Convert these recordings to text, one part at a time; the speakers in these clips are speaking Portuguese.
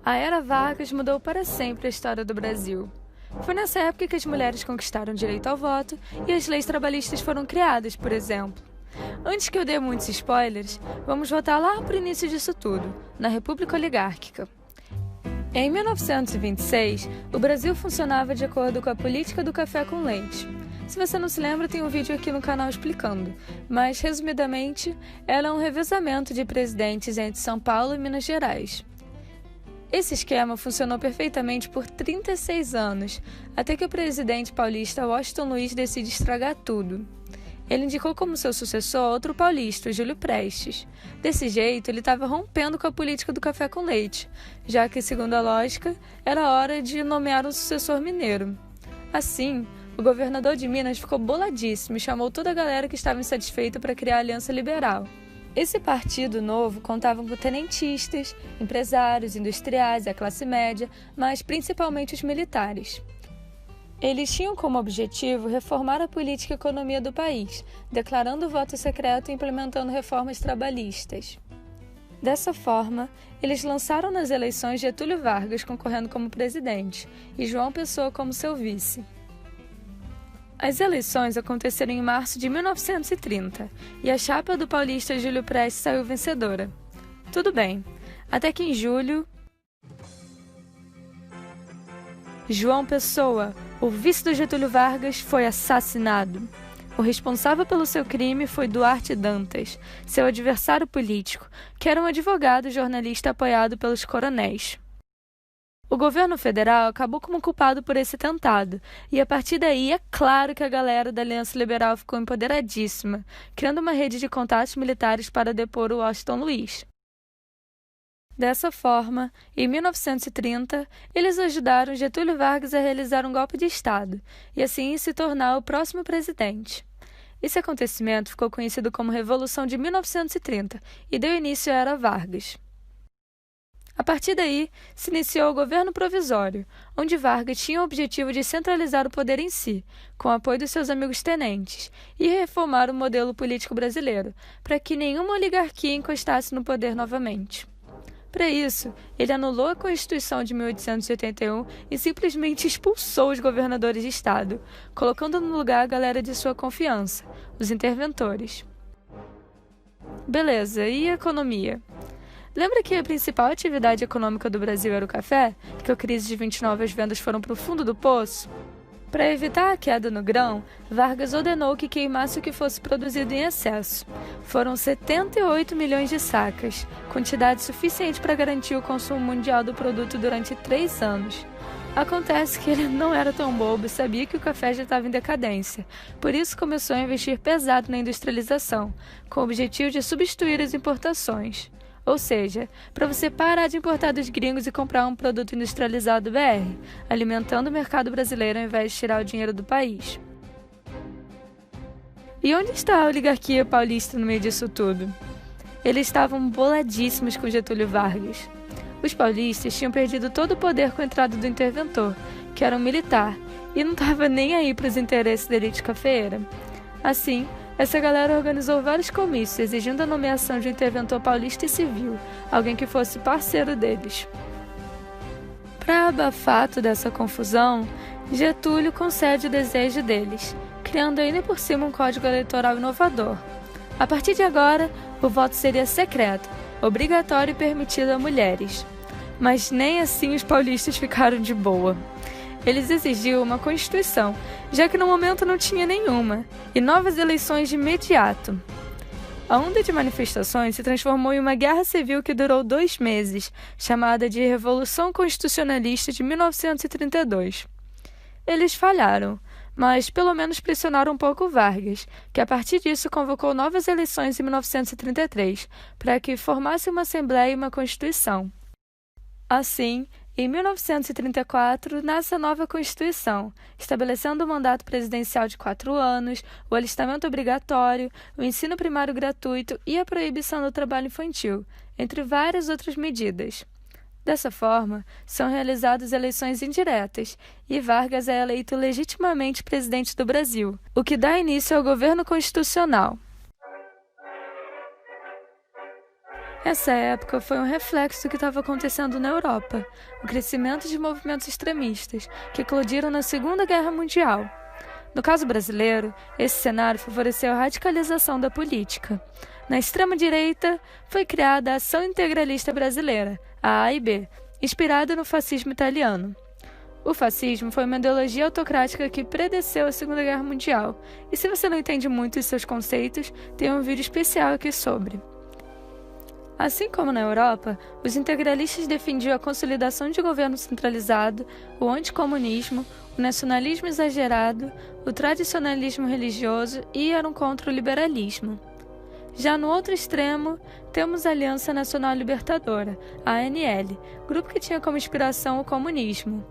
A Era Vargas mudou para sempre a história do Brasil. Foi nessa época que as mulheres conquistaram o direito ao voto e as leis trabalhistas foram criadas, por exemplo. Antes que eu dê muitos spoilers, vamos voltar lá para o início disso tudo, na República Oligárquica. Em 1926, o Brasil funcionava de acordo com a política do café com leite. Se você não se lembra, tem um vídeo aqui no canal explicando, mas, resumidamente, era um revezamento de presidentes entre São Paulo e Minas Gerais. Esse esquema funcionou perfeitamente por 36 anos, até que o presidente paulista Washington Luiz decide estragar tudo. Ele indicou como seu sucessor outro paulista, Júlio Prestes. Desse jeito, ele estava rompendo com a política do café com leite, já que, segundo a lógica, era hora de nomear um sucessor mineiro. Assim, o governador de Minas ficou boladíssimo e chamou toda a galera que estava insatisfeita para criar a Aliança Liberal. Esse partido novo contava com tenentistas, empresários, industriais, a classe média, mas principalmente os militares. Eles tinham como objetivo reformar a política e economia do país, declarando o voto secreto e implementando reformas trabalhistas. Dessa forma, eles lançaram nas eleições Getúlio Vargas concorrendo como presidente e João Pessoa como seu vice. As eleições aconteceram em março de 1930 e a chapa do paulista Júlio Prestes saiu vencedora. Tudo bem, até que em julho, João Pessoa, o vice do Getúlio Vargas, foi assassinado. O responsável pelo seu crime foi Duarte Dantas, seu adversário político, que era um advogado e jornalista apoiado pelos coronéis. O governo federal acabou como culpado por esse atentado, e a partir daí é claro que a galera da Aliança Liberal ficou empoderadíssima, criando uma rede de contatos militares para depor o Washington Luiz. Dessa forma, em 1930, eles ajudaram Getúlio Vargas a realizar um golpe de Estado, e assim se tornar o próximo presidente. Esse acontecimento ficou conhecido como Revolução de 1930 e deu início à Era Vargas. A partir daí, se iniciou o governo provisório, onde Vargas tinha o objetivo de centralizar o poder em si, com o apoio dos seus amigos tenentes, e reformar o modelo político brasileiro, para que nenhuma oligarquia encostasse no poder novamente. Para isso, ele anulou a Constituição de 1881 e simplesmente expulsou os governadores de estado, colocando no lugar a galera de sua confiança, os interventores. Beleza, e a economia? Lembra que a principal atividade econômica do Brasil era o café? Que com a crise de 29 as vendas foram para o fundo do poço? Para evitar a queda no grão, Vargas ordenou que queimasse o que fosse produzido em excesso. Foram 78 milhões de sacas, quantidade suficiente para garantir o consumo mundial do produto durante 3 anos. Acontece que ele não era tão bobo e sabia que o café já estava em decadência, por isso começou a investir pesado na industrialização, com o objetivo de substituir as importações. Ou seja, para você parar de importar dos gringos e comprar um produto industrializado BR, alimentando o mercado brasileiro ao invés de tirar o dinheiro do país. E onde está a oligarquia paulista no meio disso tudo? Eles estavam boladíssimos com Getúlio Vargas. Os paulistas tinham perdido todo o poder com a entrada do interventor, que era um militar, e não estava nem aí para os interesses da elite cafeeira. Assim, essa galera organizou vários comícios, exigindo a nomeação de um interventor paulista e civil, alguém que fosse parceiro deles. Para abafar toda essa confusão, Getúlio concede o desejo deles, criando ainda por cima um código eleitoral inovador. A partir de agora, o voto seria secreto, obrigatório e permitido a mulheres. Mas nem assim os paulistas ficaram de boa. Eles exigiam uma Constituição, já que no momento não tinha nenhuma, e novas eleições de imediato. A onda de manifestações se transformou em uma guerra civil que durou 2 meses, chamada de Revolução Constitucionalista de 1932. Eles falharam, mas pelo menos pressionaram um pouco Vargas, que a partir disso convocou novas eleições em 1933, para que formasse uma Assembleia e uma Constituição. Assim, em 1934, nasce a nova Constituição, estabelecendo o mandato presidencial de 4 anos, o alistamento obrigatório, o ensino primário gratuito e a proibição do trabalho infantil, entre várias outras medidas. Dessa forma, são realizadas eleições indiretas e Vargas é eleito legitimamente presidente do Brasil, o que dá início ao governo constitucional. Essa época foi um reflexo do que estava acontecendo na Europa, o crescimento de movimentos extremistas que eclodiram na Segunda Guerra Mundial. No caso brasileiro, esse cenário favoreceu a radicalização da política. Na extrema-direita, foi criada a Ação Integralista Brasileira, a AIB, inspirada no fascismo italiano. O fascismo foi uma ideologia autocrática que predeceu a Segunda Guerra Mundial, e se você não entende muito os seus conceitos, tem um vídeo especial aqui sobre. Assim como na Europa, os integralistas defendiam a consolidação de governo centralizado, o anticomunismo, o nacionalismo exagerado, o tradicionalismo religioso e eram contra o liberalismo. Já no outro extremo, temos a Aliança Nacional Libertadora, a ANL, grupo que tinha como inspiração o comunismo.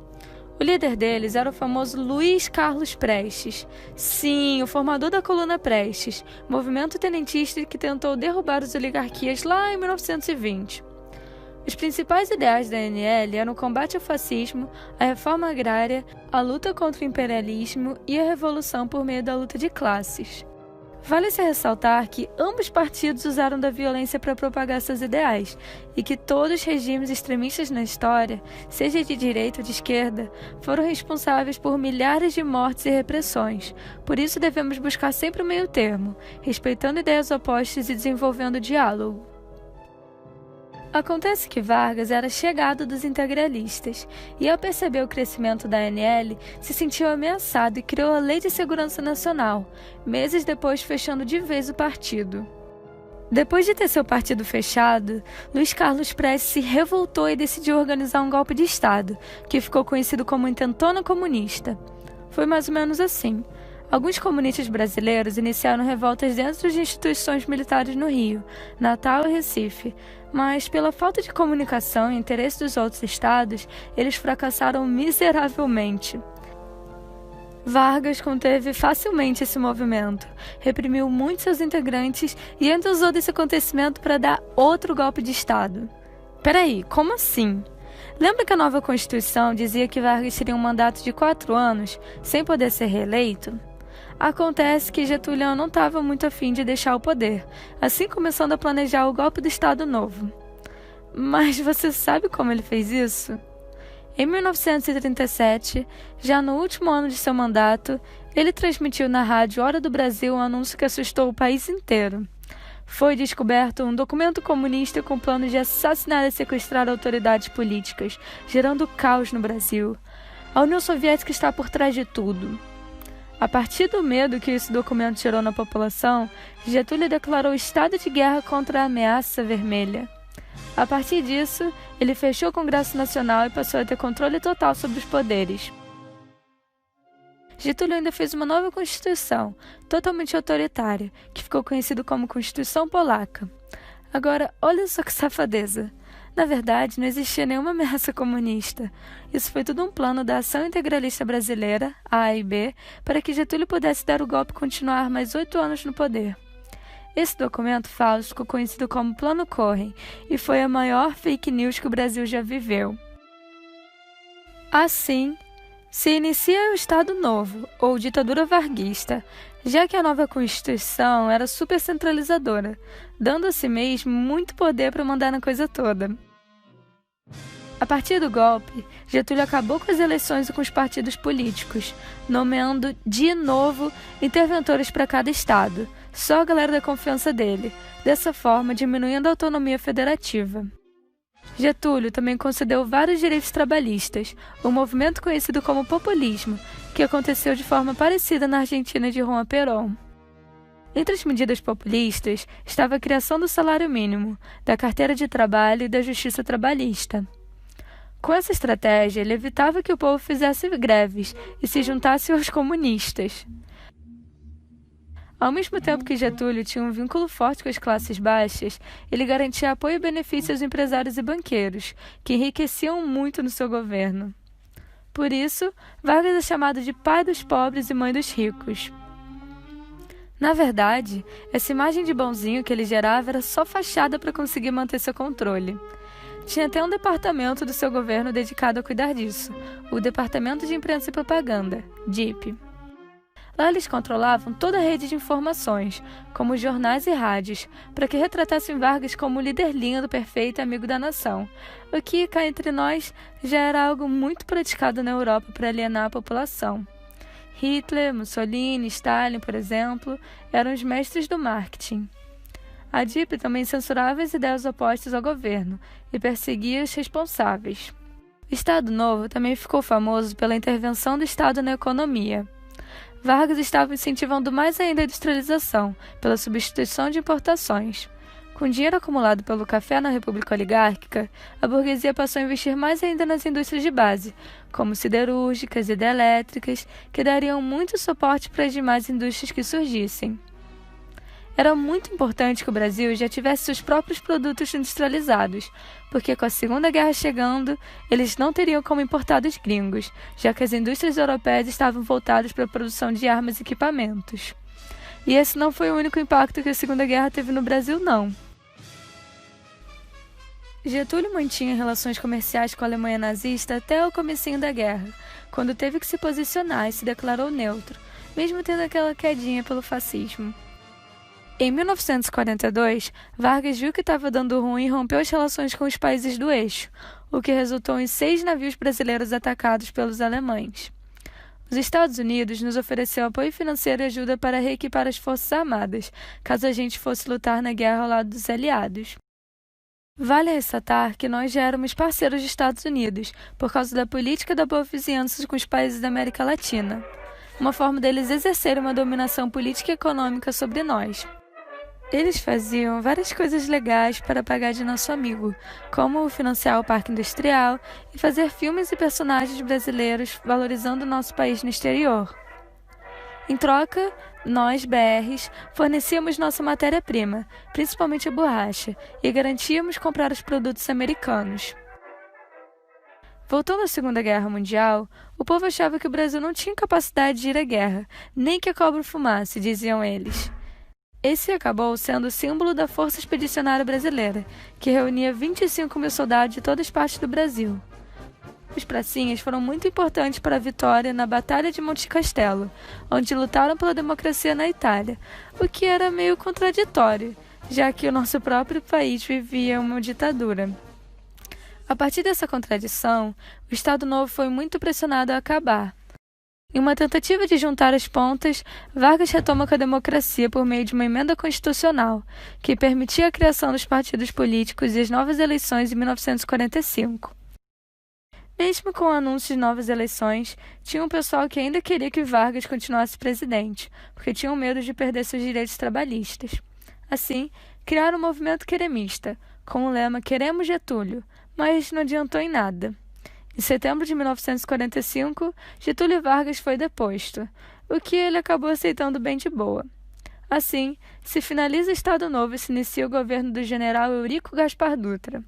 O líder deles era o famoso Luiz Carlos Prestes. Sim, o formador da Coluna Prestes, movimento tenentista que tentou derrubar as oligarquias lá em 1920. Os principais ideais da ANL eram o combate ao fascismo, a reforma agrária, a luta contra o imperialismo e a revolução por meio da luta de classes. Vale-se ressaltar que ambos partidos usaram da violência para propagar seus ideais e que todos os regimes extremistas na história, seja de direita ou de esquerda, foram responsáveis por milhares de mortes e repressões. Por isso devemos buscar sempre o meio termo, respeitando ideias opostas e desenvolvendo diálogo. Acontece que Vargas era chegado dos integralistas e, ao perceber o crescimento da ANL, se sentiu ameaçado e criou a Lei de Segurança Nacional, meses depois fechando de vez o partido. Depois de ter seu partido fechado, Luiz Carlos Prestes se revoltou e decidiu organizar um golpe de Estado, que ficou conhecido como Intentona Comunista. Foi mais ou menos assim. Alguns comunistas brasileiros iniciaram revoltas dentro de instituições militares no Rio, Natal e Recife, mas pela falta de comunicação e interesse dos outros estados, eles fracassaram miseravelmente. Vargas conteve facilmente esse movimento, reprimiu muitos seus integrantes e ainda usou desse acontecimento para dar outro golpe de Estado. Peraí, como assim? Lembra que a nova Constituição dizia que Vargas teria um mandato de 4 anos, sem poder ser reeleito? Acontece que Getúlio não estava muito afim de deixar o poder, assim começando a planejar o golpe do Estado Novo. Mas você sabe como ele fez isso? Em 1937, já no último ano de seu mandato, ele transmitiu na rádio Hora do Brasil um anúncio que assustou o país inteiro. Foi descoberto um documento comunista com plano de assassinar e sequestrar autoridades políticas, gerando caos no Brasil. A União Soviética está por trás de tudo. A partir do medo que esse documento gerou na população, Getúlio declarou estado de guerra contra a ameaça vermelha. A partir disso, ele fechou o Congresso Nacional e passou a ter controle total sobre os poderes. Getúlio ainda fez uma nova Constituição, totalmente autoritária, que ficou conhecida como Constituição Polaca. Agora, olha só que safadeza. Na verdade, não existia nenhuma ameaça comunista. Isso foi tudo um plano da Ação Integralista Brasileira, a AIB, para que Getúlio pudesse dar o golpe e continuar mais 8 anos no poder. Esse documento falso ficou conhecido como Plano Cohen e foi a maior fake news que o Brasil já viveu. Assim, se inicia o Estado Novo, ou ditadura varguista, já que a nova Constituição era super centralizadora, dando a si mesmo muito poder para mandar na coisa toda. A partir do golpe, Getúlio acabou com as eleições e com os partidos políticos, nomeando de novo interventores para cada estado, só a galera da confiança dele, dessa forma diminuindo a autonomia federativa. Getúlio também concedeu vários direitos trabalhistas, um movimento conhecido como populismo, que aconteceu de forma parecida na Argentina de Juan Perón. Entre as medidas populistas estava a criação do salário mínimo, da carteira de trabalho e da justiça trabalhista. Com essa estratégia, ele evitava que o povo fizesse greves e se juntasse aos comunistas. Ao mesmo tempo que Getúlio tinha um vínculo forte com as classes baixas, ele garantia apoio e benefícios aos empresários e banqueiros, que enriqueciam muito no seu governo. Por isso, Vargas é chamado de pai dos pobres e mãe dos ricos. Na verdade, essa imagem de bonzinho que ele gerava era só fachada para conseguir manter seu controle. Tinha até um departamento do seu governo dedicado a cuidar disso, o Departamento de Imprensa e Propaganda, DIP. Lá eles controlavam toda a rede de informações, como jornais e rádios, para que retratassem Vargas como o líder lindo, perfeito e amigo da nação, o que, cá entre nós, já era algo muito praticado na Europa para alienar a população. Hitler, Mussolini, Stalin, por exemplo, eram os mestres do marketing. A DIP também censurava as ideias opostas ao governo e perseguia os responsáveis. O Estado Novo também ficou famoso pela intervenção do Estado na economia. Vargas estava incentivando mais ainda a industrialização, pela substituição de importações. Com dinheiro acumulado pelo café na República Oligárquica, a burguesia passou a investir mais ainda nas indústrias de base, como siderúrgicas e hidrelétricas, que dariam muito suporte para as demais indústrias que surgissem. Era muito importante que o Brasil já tivesse seus próprios produtos industrializados, porque com a Segunda Guerra chegando, eles não teriam como importar dos gringos, já que as indústrias europeias estavam voltadas para a produção de armas e equipamentos. E esse não foi o único impacto que a Segunda Guerra teve no Brasil, não. Getúlio mantinha relações comerciais com a Alemanha nazista até o comecinho da guerra, quando teve que se posicionar e se declarou neutro, mesmo tendo aquela quedinha pelo fascismo. Em 1942, Vargas viu que estava dando ruim e rompeu as relações com os países do eixo, o que resultou em 6 navios brasileiros atacados pelos alemães. Os Estados Unidos nos ofereceu apoio financeiro e ajuda para reequipar as forças armadas, caso a gente fosse lutar na guerra ao lado dos aliados. Vale ressaltar que nós já éramos parceiros dos Estados Unidos, por causa da política da boa vizinhança com os países da América Latina, uma forma deles exercerem uma dominação política e econômica sobre nós. Eles faziam várias coisas legais para pagar de nosso amigo, como financiar o parque industrial e fazer filmes e personagens brasileiros valorizando o nosso país no exterior. Em troca, nós, BRs, fornecíamos nossa matéria-prima, principalmente a borracha, e garantíamos comprar os produtos americanos. Voltando à Segunda Guerra Mundial, o povo achava que o Brasil não tinha capacidade de ir à guerra, nem que a cobra fumasse, diziam eles. Esse acabou sendo o símbolo da Força Expedicionária Brasileira, que reunia 25 mil soldados de todas as partes do Brasil. Os pracinhas foram muito importantes para a vitória na Batalha de Monte Castelo, onde lutaram pela democracia na Itália, o que era meio contraditório, já que o nosso próprio país vivia uma ditadura. A partir dessa contradição, o Estado Novo foi muito pressionado a acabar. Em uma tentativa de juntar as pontas, Vargas retoma com a democracia por meio de uma emenda constitucional, que permitia a criação dos partidos políticos e as novas eleições em 1945. Mesmo com o anúncio de novas eleições, tinha um pessoal que ainda queria que Vargas continuasse presidente, porque tinham medo de perder seus direitos trabalhistas. Assim, criaram o movimento queremista, com o lema "Queremos Getúlio", mas não adiantou em nada. Em setembro de 1945, Getúlio Vargas foi deposto, o que ele acabou aceitando bem de boa. Assim, se finaliza o Estado Novo e se inicia o governo do general Eurico Gaspar Dutra.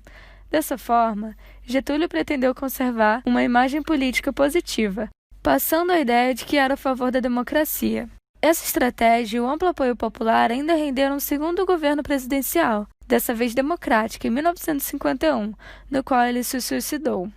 Dessa forma, Getúlio pretendeu conservar uma imagem política positiva, passando a ideia de que era a favor da democracia. Essa estratégia e o amplo apoio popular ainda renderam um segundo governo presidencial, dessa vez democrático, em 1951, no qual ele se suicidou.